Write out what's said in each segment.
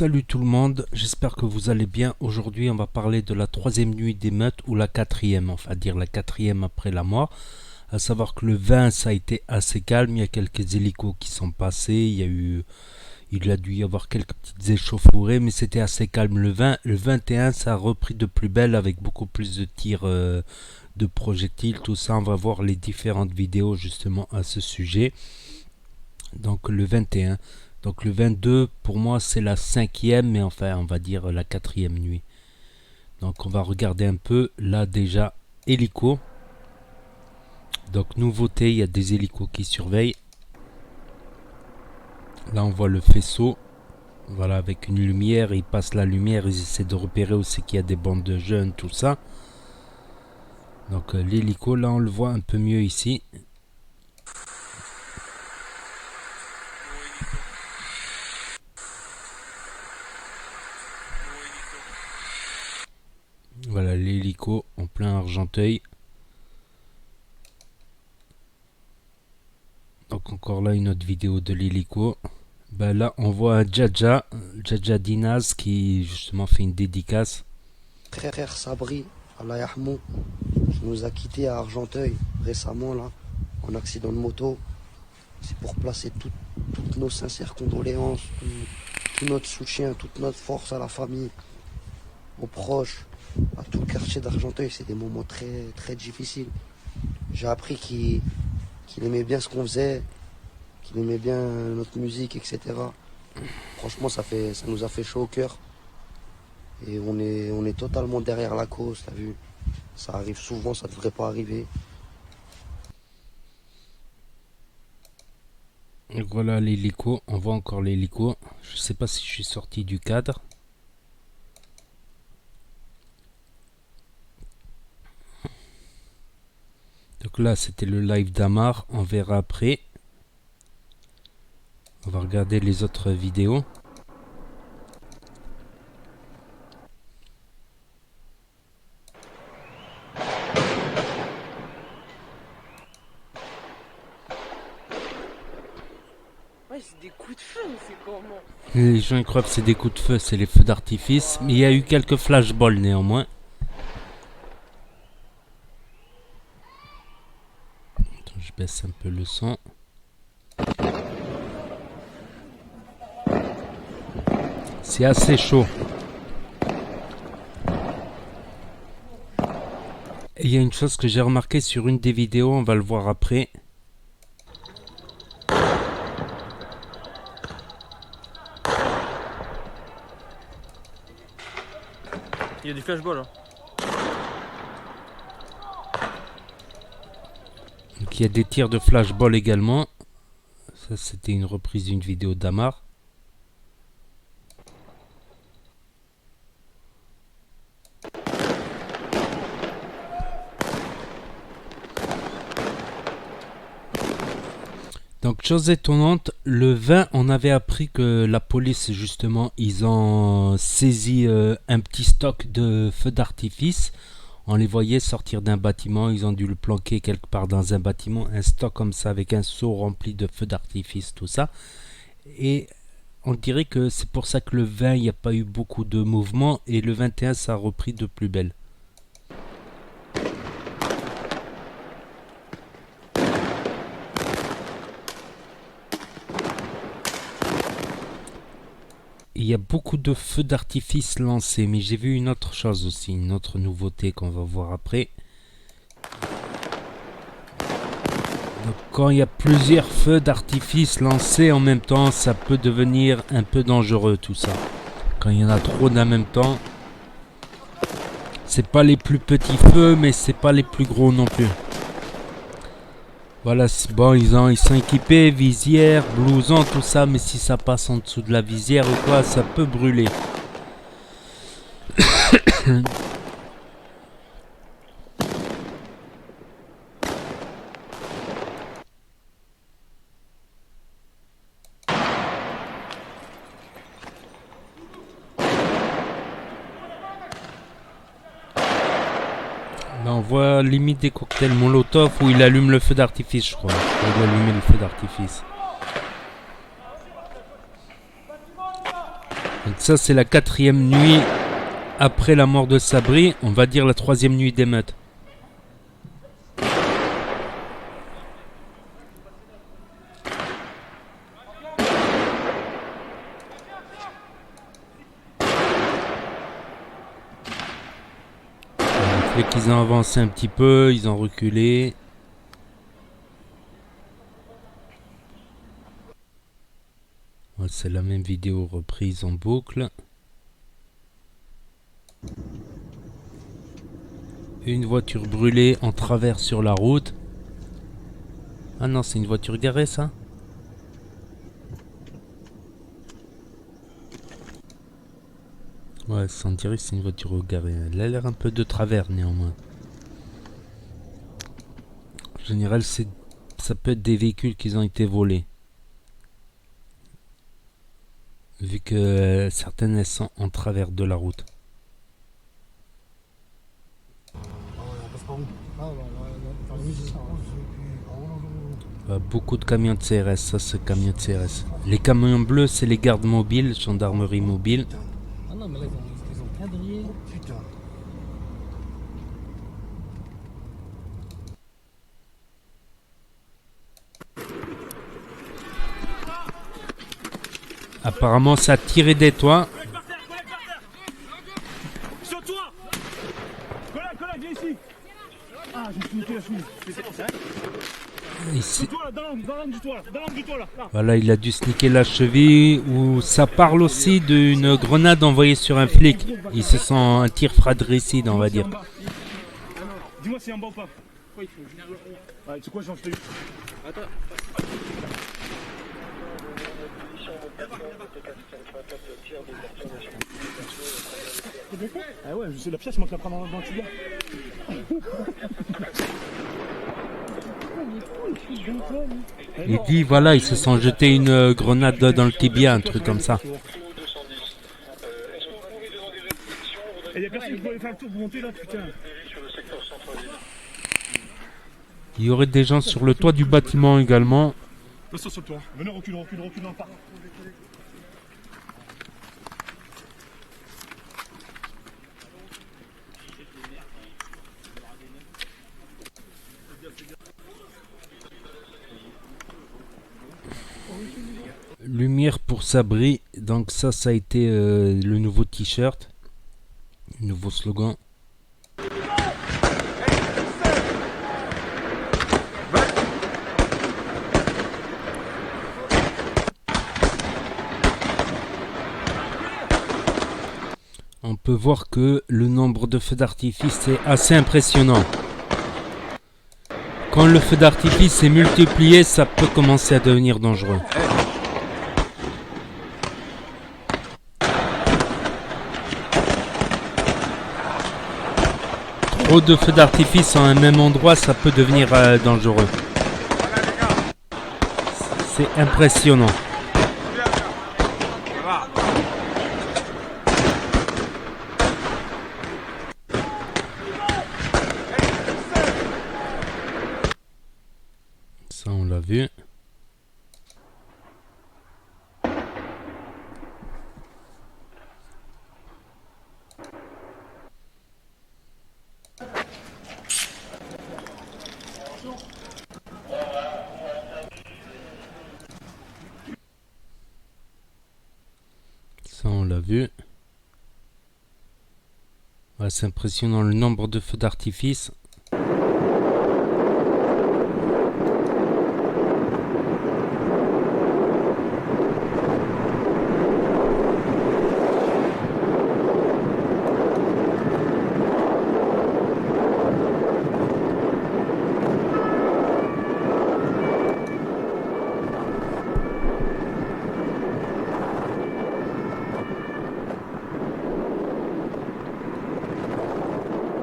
Salut tout le monde, j'espère que vous allez bien. Aujourd'hui on va parler de la troisième nuit d'émeute ou la quatrième, enfin dire la quatrième après la mort. À savoir que le 20 ça a été assez calme, il y a quelques hélicos qui sont passés, il a dû y avoir quelques petites échauffourées, mais c'était assez calme le 20. Le 21 ça a repris de plus belle avec beaucoup plus de tirs de projectiles, tout ça. On va voir les différentes vidéos justement à ce sujet. Donc le 21. Donc le 22 pour moi c'est la cinquième, mais enfin on va dire la quatrième nuit. Donc on va regarder un peu là déjà hélico. Donc nouveauté, il y a des hélicos qui surveillent. Là on voit le faisceau. Voilà, avec une lumière, ils passent la lumière, ils essaient de repérer aussi qu'il y a des bandes de jeunes, tout ça. Donc l'hélico là on le voit un peu mieux ici. Voilà l'hélico en plein Argenteuil. Donc encore là une autre vidéo de l'hélico. Ben là on voit un Jaja Dinaz qui justement fait une dédicace. Frère Sabri, Allah Yahmou, qui nous a quittés à Argenteuil récemment là, en accident de moto. C'est pour placer toutes nos sincères condoléances, tout notre soutien, toute notre force à la famille, aux proches, à tout le quartier d'Argenteuil. C'est des moments très très difficiles. J'ai appris qu'il aimait bien ce qu'on faisait, qu'il aimait bien notre musique, etc. Franchement, ça nous a fait chaud au cœur. Et on est totalement derrière la cause, t'as vu. Ça arrive souvent, ça devrait pas arriver. Et voilà l'hélico, on voit encore l'hélico. Je sais pas si je suis sorti du cadre. Donc là c'était le live d'Amar, on verra après. On va regarder les autres vidéos. Ouais, c'est des coups de feu, mais c'est comment? Les gens croient que c'est des coups de feu, c'est les feux d'artifice. Mais il y a eu quelques flashballs néanmoins. Attends, je baisse un peu le son. C'est assez chaud. Et il y a une chose que j'ai remarqué sur une des vidéos, on va le voir après. Il y a du flashball. Hein. Donc il y a des tirs de flashball également. Ça c'était une reprise d'une vidéo d'Amar. Donc chose étonnante, le 20 on avait appris que la police justement ils ont saisi un petit stock de feux d'artifice. On les voyait sortir d'un bâtiment, ils ont dû le planquer quelque part dans un bâtiment, un stock comme ça avec un seau rempli de feux d'artifice, tout ça. Et on dirait que c'est pour ça que le 20 il n'y a pas eu beaucoup de mouvement et le 21 ça a repris de plus belle. Il y a beaucoup de feux d'artifice lancés, mais j'ai vu une autre chose aussi, une autre nouveauté qu'on va voir après. Donc, quand il y a plusieurs feux d'artifice lancés en même temps, ça peut devenir un peu dangereux tout ça. Quand il y en a trop d'un même temps, c'est pas les plus petits feux, mais c'est pas les plus gros non plus. Voilà, bon, ils sont équipés, visière, blouson, tout ça, mais si ça passe en dessous de la visière ou quoi, ça peut brûler. Là, on voit limite des cocktails Molotov où il allume le feu d'artifice, je crois. Il doit allumer le feu d'artifice. Donc ça c'est la 4e nuit après la mort de Sabri, on va dire la 3e nuit d'émeute. Dès qu'ils ont avancé un petit peu, ils ont reculé. Ouais, c'est la même vidéo reprise en boucle. Une voiture brûlée en travers sur la route. Ah non, c'est une voiture garée ça. Ouais, sans dire que c'est une voiture garée. Elle a l'air un peu de travers néanmoins. En général, ça peut être des véhicules qui ont été volés. Vu que certaines elles sont en travers de la route. Beaucoup de camions de CRS, ça c'est camions de CRS. Les camions bleus c'est les gardes mobiles, gendarmerie mobile. Ah non, mais là ils ont quadrillé. Oh putain. Apparemment ça a tiré des toits. Sur toi. Collègue, viens ici. Ah, j'ai fini la chemise. C'est vrai. Ici. Toi là, dans l'angle du toit là. Voilà, il a dû sniquer la cheville. Ou ça parle aussi d'une grenade envoyée sur un flic. Il se sent un tir fratricide, on va dire. Dis-moi si c'est en bas ou pas. Ouais, tu sais quoi, j'en fais. Attends. Ah ouais, je sais la pièce, moi qui la prends dans le tibia. Il dit voilà, ils se sont jetés une grenade dans le tibia, un truc comme ça. Et il y a personne qui peut aller faire le tour pour monter là, putain. Il y aurait des gens sur le toit du bâtiment également. Passe sur le toit. Venez, recule dans le parc. Lumière pour Sabri, donc ça a été le nouveau t-shirt, le nouveau slogan. On peut voir que le nombre de feux d'artifice est assez impressionnant. Quand le feu d'artifice est multiplié, ça peut commencer à devenir dangereux. Trop de feux d'artifice en un même endroit, ça peut devenir dangereux. C'est impressionnant. Ça, on l'a vu. Ça, on l'a vu. Ouais, c'est impressionnant le nombre de feux d'artifice.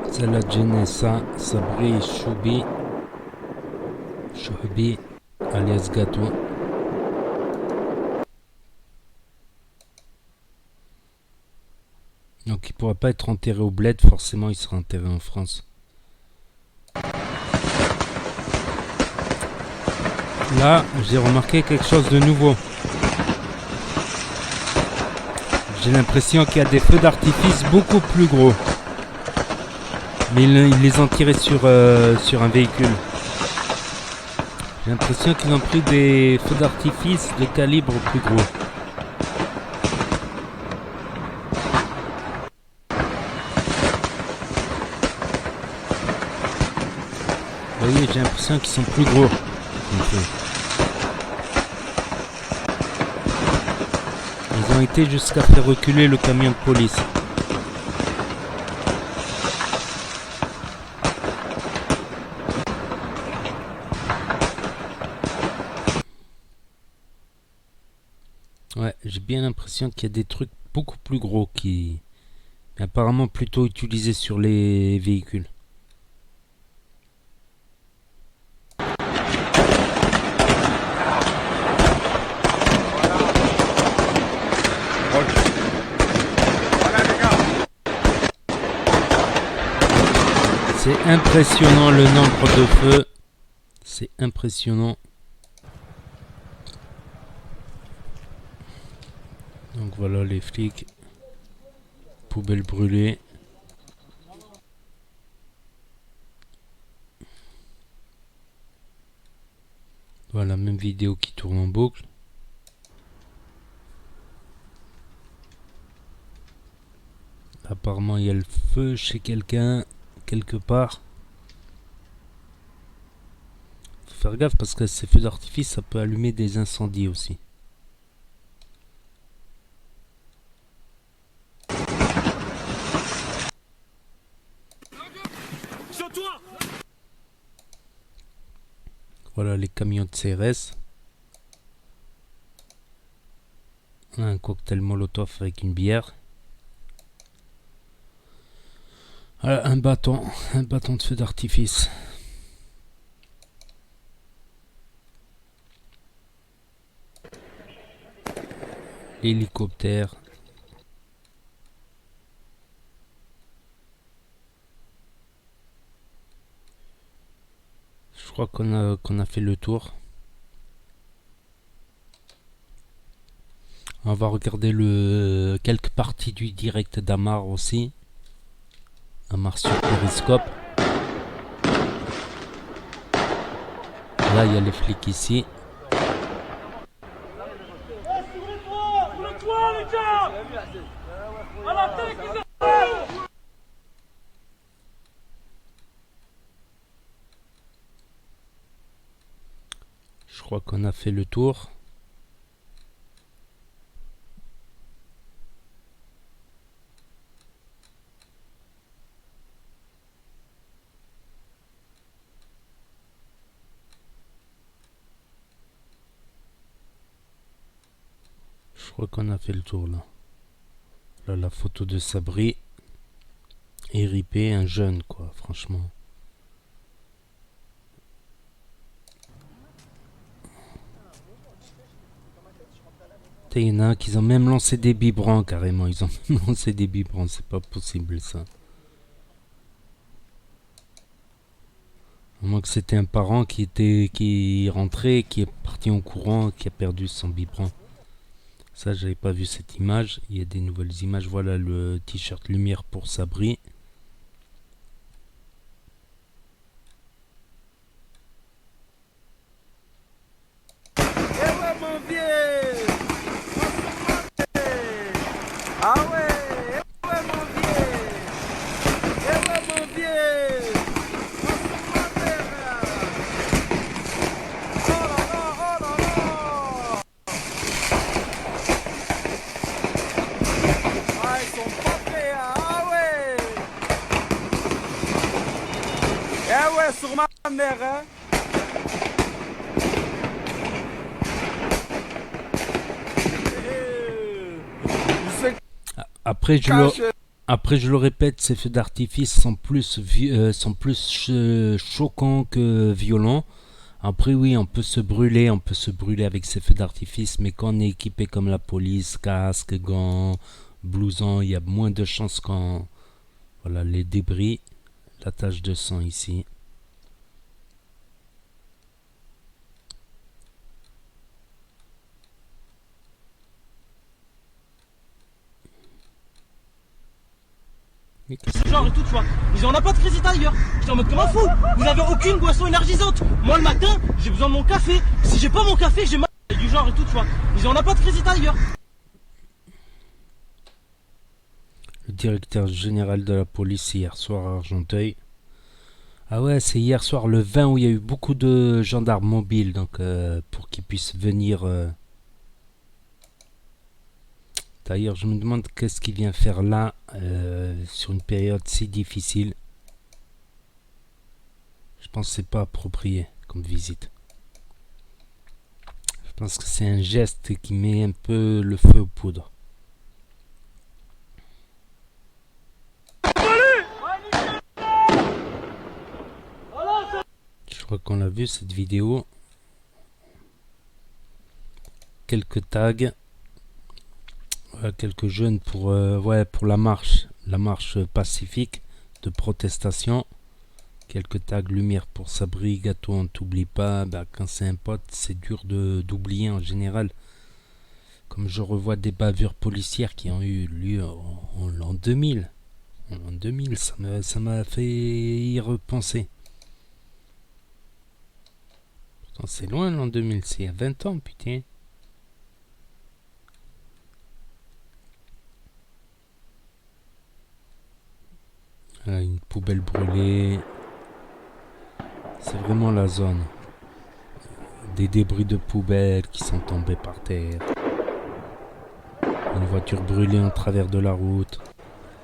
Salah Genessa, Sabri Choubi, alias Gâteau. Donc il pourra pas être enterré au bled, forcément il sera enterré en France. Là, j'ai remarqué quelque chose de nouveau. J'ai l'impression qu'il y a des feux d'artifice beaucoup plus gros. Mais ils les ont tirés sur un véhicule. J'ai l'impression qu'ils ont pris des feux d'artifice de calibre plus gros. Vous voyez, j'ai l'impression qu'ils sont plus gros. Ils ont été jusqu'à faire reculer le camion de police. Ouais, j'ai bien l'impression qu'il y a des trucs beaucoup plus gros qui... apparemment plutôt utilisés sur les véhicules. C'est impressionnant le nombre de feux. C'est impressionnant. Donc voilà les flics. Poubelle brûlée. Voilà, même vidéo qui tourne en boucle. Apparemment il y a le feu chez quelqu'un, quelque part. Faut faire gaffe parce que ces feux d'artifice ça peut allumer des incendies aussi. Voilà les camions de CRS. On a un cocktail molotov avec une bière. Voilà, un bâton de feu d'artifice. L'hélicoptère. Je crois qu'on a fait le tour. On va regarder quelques parties du direct d'Amar aussi. Amar sur périscope. Là, il y a les flics ici. Je crois qu'on a fait le tour. Je crois qu'on a fait le tour là. Là, la photo de Sabri. Ripé, un jeune quoi, franchement. Il y en a qui ont même lancé des biberons carrément. Ils ont même lancé des biberons, c'est pas possible ça. À moins que c'était un parent qui rentrait, qui est parti en courant, qui a perdu son biberon. Ça, j'avais pas vu cette image. Il y a des nouvelles images. Voilà le t-shirt lumière pour Sabri. Sur ma mère, hein. Après, je le répète, ces feux d'artifice sont plus choquants que violents. Après, oui, on peut se brûler avec ces feux d'artifice, mais quand on est équipé comme la police, casque, gants, blouson, il y a moins de chances quand... Voilà, les débris, la tache de sang ici. Mais qu'est-ce Genre et tout, tu vois. Ils disent on n'a pas de crédit ailleurs. J'étais en mode comment fou. Vous avez aucune boisson énergisante. Moi le matin, j'ai besoin de mon café. Si j'ai pas mon café, j'ai mal. Et du genre et tout, tu vois. Ils disent on n'a pas de crédit ailleurs. Le directeur général de la police hier soir à Argenteuil. Ah ouais, c'est hier soir le 20 où il y a eu beaucoup de gendarmes mobiles, donc pour qu'ils puissent venir. D'ailleurs, je me demande qu'est-ce qu'il vient faire là sur une période si difficile. Je pense que c'est pas approprié comme visite. Je pense que c'est un geste qui met un peu le feu aux poudres. Je crois qu'on l'a vu cette vidéo. Quelques tags. Quelques jeunes pour pour la marche pacifique de protestation. Quelques tags lumière pour Sabri, gâteau on t'oublie pas. Bah, quand c'est un pote, c'est dur d'oublier en général. Comme je revois des bavures policières qui ont eu lieu en l'an 2000. En 2000, ça m'a fait y repenser. Pourtant c'est loin l'an 2000, c'est il y a 20 ans, putain. Voilà, une poubelle brûlée. C'est vraiment la zone. Des débris de poubelle qui sont tombés par terre. Une voiture brûlée en travers de la route.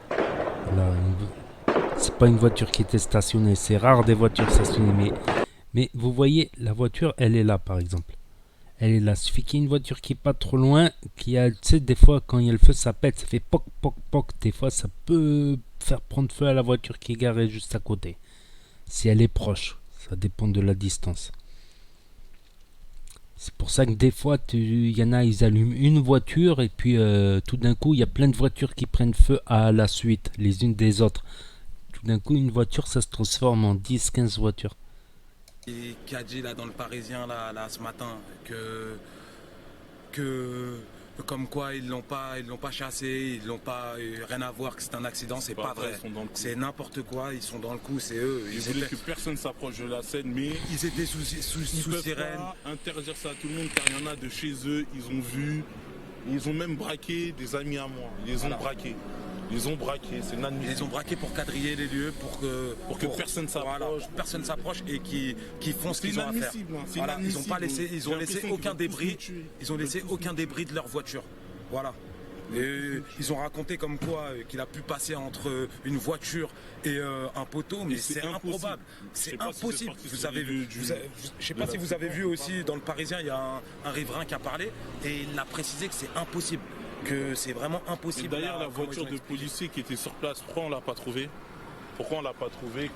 Voilà, c'est pas une voiture qui était stationnée. C'est rare des voitures stationnées. Mais vous voyez, la voiture, elle est là par exemple. Elle est là. Il suffit qu'il y ait une voiture qui est pas trop loin. Qui a, tu sais, des fois quand il y a le feu, ça pète. Ça fait poc, poc, poc. Des fois, ça peut faire prendre feu à la voiture qui est garée juste à côté. Si elle est proche. Ça dépend de la distance. C'est pour ça que des fois, il y en a, ils allument une voiture et puis tout d'un coup, il y a plein de voitures qui prennent feu à la suite, les unes des autres. Tout d'un coup, une voiture, ça se transforme en 10-15 voitures. Et qui a dit là dans le Parisien là ce matin que comme quoi ils l'ont pas chassé, ils l'ont pas rien à voir, que c'est un accident, c'est pas vrai. C'est n'importe quoi, ils sont dans le coup, c'est eux. Ils voulaient que personne s'approche de la scène, mais ils étaient sous sirène. Pas interdire ça à tout le monde car il y en a de chez eux, ils ont vu, ils ont même braqué des amis à moi, ils les ont braqués. Ils ont braqué, c'est inadmissible. Ils ont braqué pour quadriller les lieux, pour que personne s'approche. Voilà, personne s'approche et qui font ce qu'ils ont à faire. Voilà, ils n'ont pas laissé, ils ont laissé aucun débris. Ils ont laissé aucun débris de leur voiture. Voilà. Et ils ont raconté comme quoi qu'il a pu passer entre une voiture et un poteau, mais c'est improbable. C'est impossible. Vous avez vu, je sais pas si vous avez vu aussi dans le Parisien, il y a un riverain qui a parlé et il a précisé que c'est impossible. Que c'est vraiment impossible. D'ailleurs, la voiture de policier qui était sur place, pourquoi on l'a pas trouvée? Pourquoi on l'a pas trouvée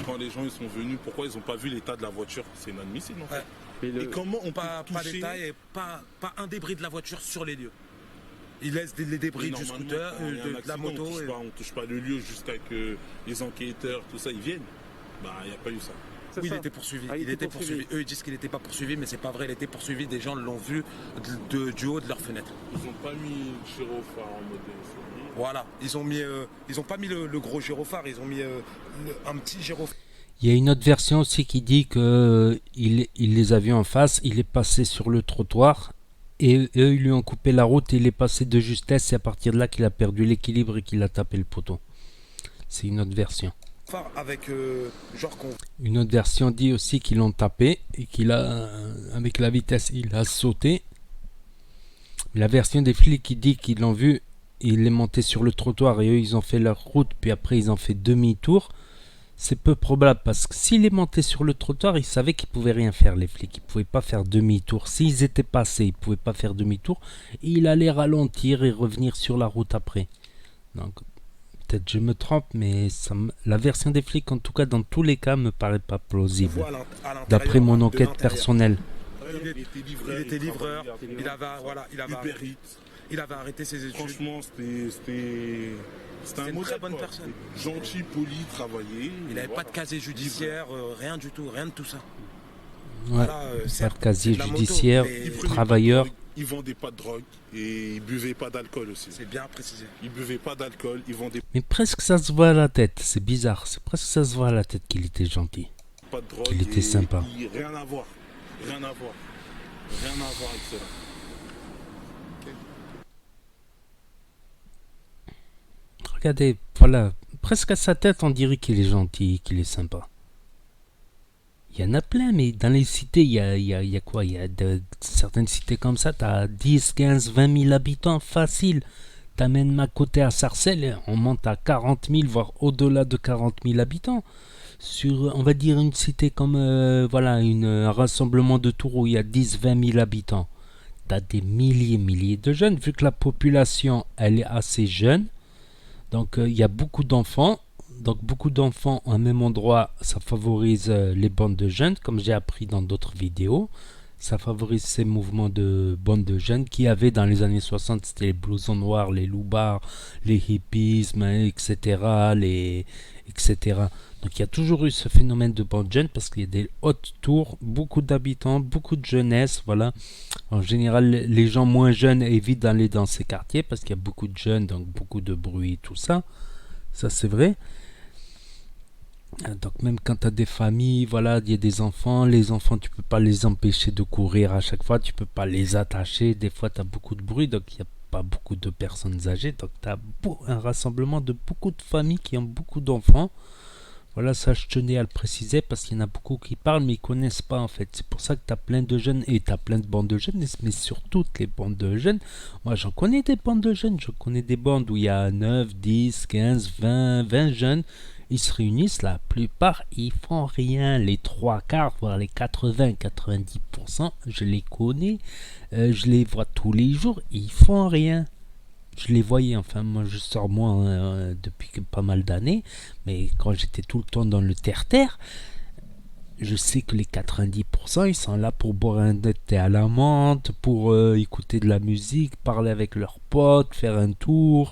quand les gens ils sont venus? Pourquoi ils n'ont pas vu l'état de la voiture? C'est inadmissible en fait. Ouais. Et comment on pas d'état et pas un débris de la voiture sur les lieux. Ils laissent les débris du scooter, de la moto. On touche pas le lieu jusqu'à que les enquêteurs, tout ça, ils viennent. Bah, il n'y a pas eu ça. Oui, il était poursuivi. Il était poursuivi. Eux, ils disent qu'il n'était pas poursuivi, mais c'est pas vrai. Il était poursuivi. Des gens l'ont vu du haut de leur fenêtre. Ils n'ont pas mis le gyrophare en mode incendie. Voilà. Ils ont pas mis le gros gyrophare. Ils ont mis un petit gyrophare. Il y a une autre version aussi qui dit que il les a vus en face. Il est passé sur le trottoir et eux, ils lui ont coupé la route. Et il est passé de justesse. C'est à partir de là qu'il a perdu l'équilibre et qu'il a tapé le poteau. C'est une autre version. Avec Une autre version dit aussi qu'ils l'ont tapé et qu'il a, avec la vitesse, il a sauté. La version des flics qui dit qu'ils l'ont vu, il est monté sur le trottoir et eux ils ont fait leur route, puis après ils ont fait demi-tour. C'est peu probable parce que s'il est monté sur le trottoir, ils savaient qu'ils pouvaient rien faire, les flics. Ils pouvaient pas faire demi-tour. S'ils étaient passés, ils pouvaient pas faire demi-tour. Et il allait ralentir et revenir sur la route après. Donc peut-être je me trompe, mais la version des flics, en tout cas dans tous les cas, me paraît pas plausible. D'après mon enquête personnelle. Il était livreur, il avait arrêté ses études. Franchement, c'était un très bonne personne. Gentil, poli, travaillé. Il n'avait pas de casier judiciaire, rien du tout, rien de tout ça. Ouais, pas de casier judiciaire, travailleur. ils vendaient pas de drogue et ils buvaient pas d'alcool aussi. C'est bien précisé. Ils buvaient pas d'alcool, ils vendaient Mais presque ça se voit à la tête, c'est bizarre. C'est presque ça se voit à la tête qu'il était gentil. pas de drogue. Qu'il était sympa. Rien à voir. Rien à voir. Rien à voir avec cela. Regardez, voilà, presque à sa tête, on dirait qu'il est gentil, qu'il est sympa. Il y en a plein, mais dans les cités, il y a quoi? Il y a certaines cités comme ça, tu as 10, 15, 20 000 habitants, facile. T'amènes ma côté à Sarcelles, on monte à 40 000, voire au-delà de 40 000 habitants. Sur, on va dire, une cité comme, voilà, un rassemblement de Tours où il y a 10, 20 000 habitants. Tu as des milliers de jeunes, vu que la population, elle est assez jeune. Donc, il y a beaucoup d'enfants. Donc, beaucoup d'enfants au même endroit, ça favorise les bandes de jeunes, comme j'ai appris dans d'autres vidéos. Ça favorise ces mouvements de bandes de jeunes qui avaient dans les années 60, c'était les blousons noirs, les loupards, les hippismes, etc. etc. Donc, il y a toujours eu ce phénomène de bandes jeunes parce qu'il y a des hautes tours, beaucoup d'habitants, beaucoup de jeunesse. Voilà. En général, les gens moins jeunes évitent d'aller dans ces quartiers parce qu'il y a beaucoup de jeunes, donc beaucoup de bruit, tout ça. Ça, c'est vrai. Donc même quand tu as des familles, voilà, il y a des enfants, les enfants tu peux pas les empêcher de courir à chaque fois, tu peux pas les attacher, des fois tu as beaucoup de bruit, donc il n'y a pas beaucoup de personnes âgées, donc tu as un rassemblement de beaucoup de familles qui ont beaucoup d'enfants. Voilà, ça je tenais à le préciser parce qu'il y en a beaucoup qui parlent mais ils connaissent pas en fait. C'est pour ça que tu as plein de jeunes et tu as plein de bandes de jeunes, mais sur toutes les bandes de jeunes, moi j'en connais des bandes de jeunes, je connais des bandes où il y a 9, 10, 15, 20 jeunes. Ils se réunissent, la plupart, ils font rien. Les trois quarts, voire les 80-90%, je les connais. Je les vois tous les jours, ils font rien. Je les voyais, enfin, moi je sors moins depuis pas mal d'années. Mais quand j'étais tout le temps dans le terre-terre, je sais que les 90%, ils sont là pour boire un thé à la menthe, pour écouter de la musique, parler avec leurs potes, faire un tour.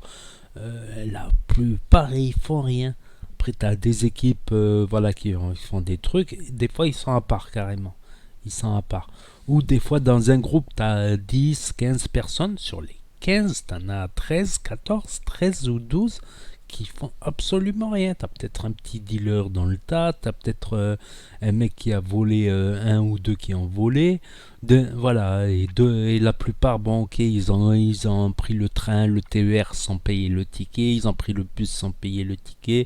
La plupart, ils font rien. Après, tu as des équipes voilà, qui font des trucs. Des fois, ils sont à part carrément. Ils sont à part. Ou des fois, dans un groupe, tu as 10, 15 personnes. Sur les 15, tu en as 13, 14, 13 ou 12 qui font absolument rien. Tu as peut-être un petit dealer dans le tas. Tu as peut-être un mec qui a volé, un ou deux qui ont volé. Voilà, et la plupart, bon, ok, ils ont pris le train, le TER sans payer le ticket. Ils ont pris le bus sans payer le ticket.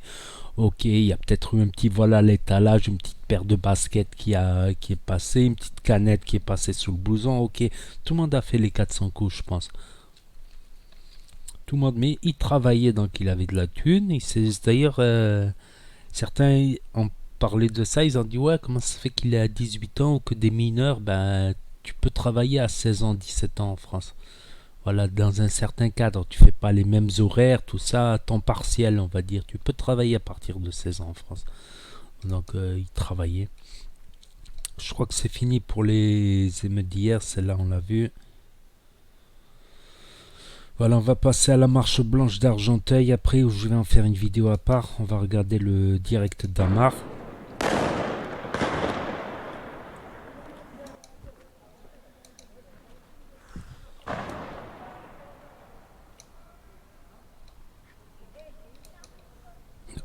Ok, il y a peut-être eu un petit vol à l'étalage, une petite paire de baskets qui est passée, une petite canette qui est passée sous le blouson. Ok, tout le monde a fait les 400 coups, je pense. Tout le monde, mais il travaillait, donc il avait de la thune. D'ailleurs, certains ont parlé de ça, ils ont dit, ouais, comment ça fait qu'il est à 18 ans ou que des mineurs, ben, tu peux travailler à 16 ans, 17 ans en France. Voilà, dans un certain cadre, tu fais pas les mêmes horaires, tout ça, à temps partiel, on va dire. Tu peux travailler à partir de 16 ans en France. Donc, il travaillait. Je crois que c'est fini pour les émeutes d'hier, celle-là, on l'a vu. Voilà, on va passer à la marche blanche d'Argenteuil après, où je vais en faire une vidéo à part. On va regarder le direct d'Amar.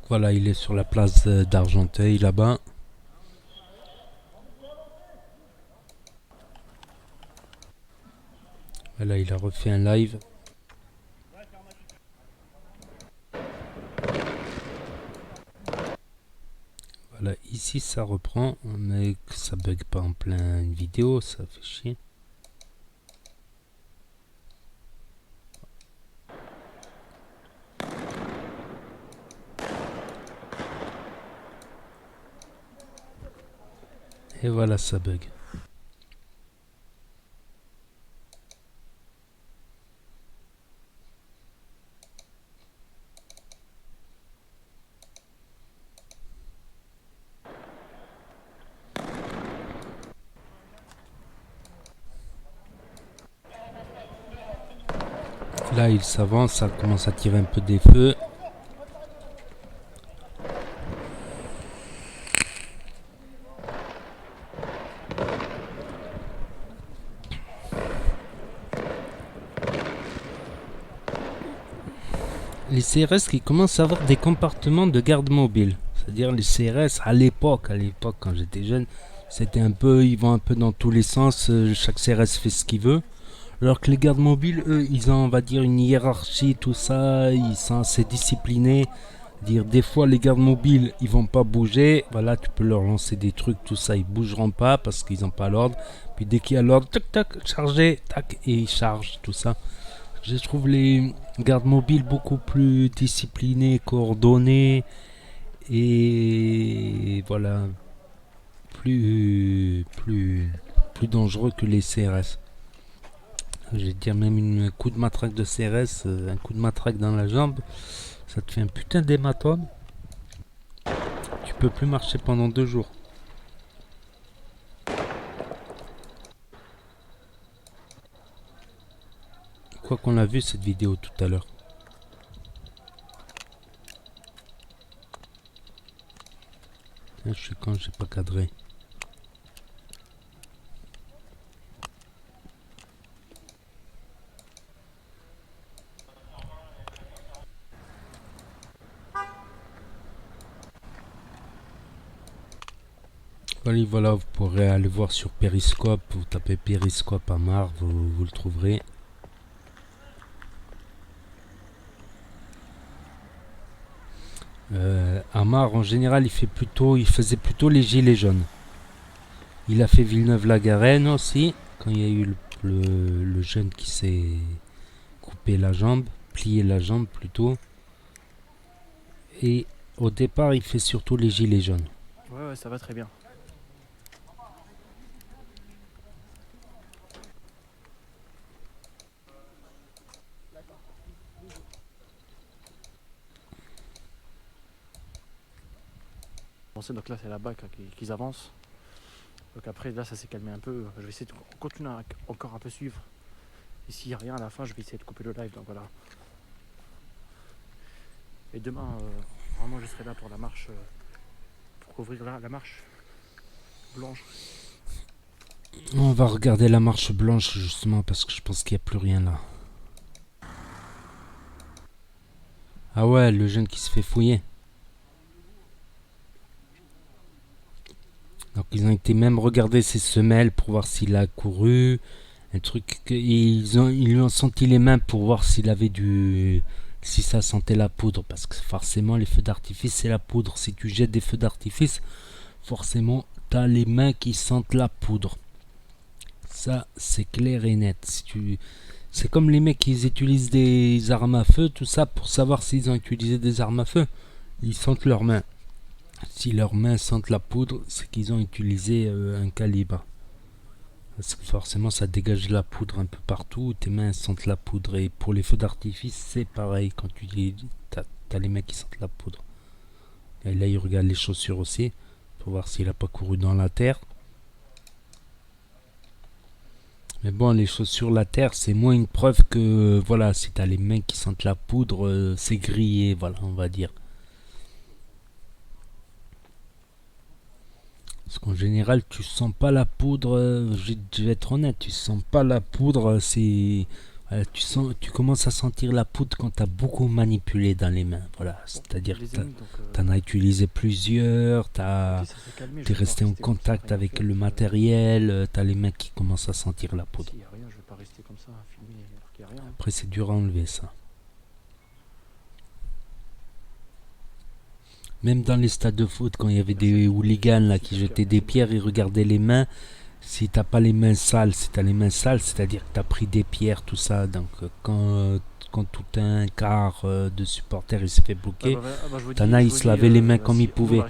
Voilà, il est sur la place d'Argenteuil, là-bas. Voilà, il a refait un live. Voilà, ici ça reprend, mais que ça bug pas en plein une vidéo, ça fait chier. Et voilà, ça bug. Là, il s'avance, ça commence à tirer un peu des feux. les CRS qui commencent à avoir des comportements de garde mobile. C'est-à-dire les CRS à l'époque quand j'étais jeune, c'était un peu, ils vont un peu dans tous les sens, chaque CRS fait ce qu'il veut. Alors que les gardes mobiles, eux, ils ont, on va dire, une hiérarchie, tout ça, ils sont assez disciplinés. Dire des fois les gardes mobiles, ils vont pas bouger. Voilà, tu peux leur lancer des trucs, tout ça, ils bougeront pas parce qu'ils n'ont pas l'ordre. Puis dès qu'il y a l'ordre, tac tac, charger, tac, et ils chargent, tout ça. Je trouve les gardes mobiles beaucoup plus disciplinés, coordonnés et voilà, plus dangereux que les CRS. Je vais te dire, même un coup de matraque de CRS, un coup de matraque dans la jambe, ça te fait un putain d'hématome. Tu peux plus marcher pendant 2 jours. Quoi qu'on l'a vu cette vidéo tout à l'heure. Je suis con, j'ai pas cadré. Voilà, vous pourrez aller voir sur Periscope, vous tapez Periscope Amar, vous le trouverez. Amar en général il faisait plutôt les gilets jaunes. Il a fait Villeneuve-la-Garenne aussi, quand il y a eu le jeune qui s'est coupé la jambe, plié la jambe plutôt. Et au départ il fait surtout les gilets jaunes. Ouais, ça va très bien. Donc là c'est là-bas qu'ils avancent. Donc après là ça s'est calmé un peu. Je vais essayer de continuer encore un peu suivre. Et s'il n'y a rien à la fin je vais essayer de couper le live. Donc voilà. Et demain vraiment je serai là pour la marche. Pour couvrir la marche blanche. On va regarder la marche blanche justement parce que je pense qu'il n'y a plus rien là. Ah ouais, le jeune qui se fait fouiller. Donc ils ont été même regarder ses semelles pour voir s'il a couru. Un truc que, ils lui ont senti les mains pour voir s'il avait si ça sentait la poudre. Parce que forcément les feux d'artifice c'est la poudre. Si tu jettes des feux d'artifice, forcément t'as les mains qui sentent la poudre. Ça c'est clair et net. C'est comme les mecs qui utilisent des armes à feu, tout ça pour savoir s'ils ont utilisé des armes à feu. Ils sentent leurs mains. Si leurs mains sentent la poudre, c'est qu'ils ont utilisé un calibre. Parce que forcément ça dégage de la poudre un peu partout, tes mains sentent la poudre. Et pour les feux d'artifice c'est pareil, quand tu dis t'as les mecs qui sentent la poudre. Et là ils regardent les chaussures aussi, pour voir s'il a pas couru dans la terre. Mais bon, les chaussures la terre c'est moins une preuve que voilà, si t'as les mains qui sentent la poudre, c'est grillé, voilà on va dire. Parce qu'en général, tu sens pas la poudre, je vais être honnête, tu sens pas la poudre, voilà, tu commences à sentir la poudre quand tu as beaucoup manipulé dans les mains. Voilà, c'est-à-dire que tu en as utilisé plusieurs, tu es resté en contact avec le matériel, tu as les mains qui commencent à sentir la poudre. Après, c'est dur à enlever ça. Même dans les stades de foot, quand il y avait des hooligans là, qui jetaient des pierres, ils regardaient les mains. Si t'as pas les mains sales, si t'as les mains sales, c'est-à-dire que t'as pris des pierres, tout ça. Donc quand tout un quart de supporters il s'est fait bloquer, t'en as, ils se lavaient les mains comme ils pouvaient.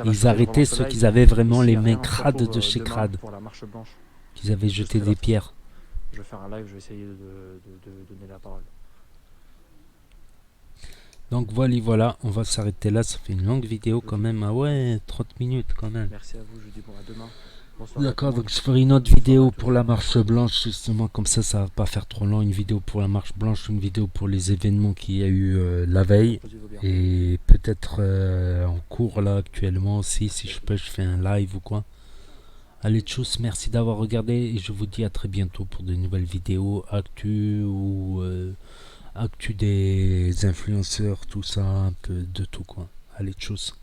Ils arrêtaient ceux qui avaient vraiment les mains crades de chez crades. Qu'ils avaient jeté des pierres. Je vais faire un live, je vais essayer de donner la parole. Donc voilà, on va s'arrêter là, ça fait une longue vidéo quand même, ah ouais, 30 minutes quand même. Merci à vous, je vous dis bon à demain. D'accord, donc je ferai une autre vidéo pour la marche blanche, justement, comme ça va pas faire trop long, une vidéo pour la marche blanche, une vidéo pour les événements qu'il y a eu la veille, et peut-être en cours là actuellement aussi, si je peux, je fais un live ou quoi. Allez tchuss, merci d'avoir regardé, et je vous dis à très bientôt pour de nouvelles vidéos, actu ou... actu des influenceurs, tout ça, un peu de tout quoi. Allez, tchuss.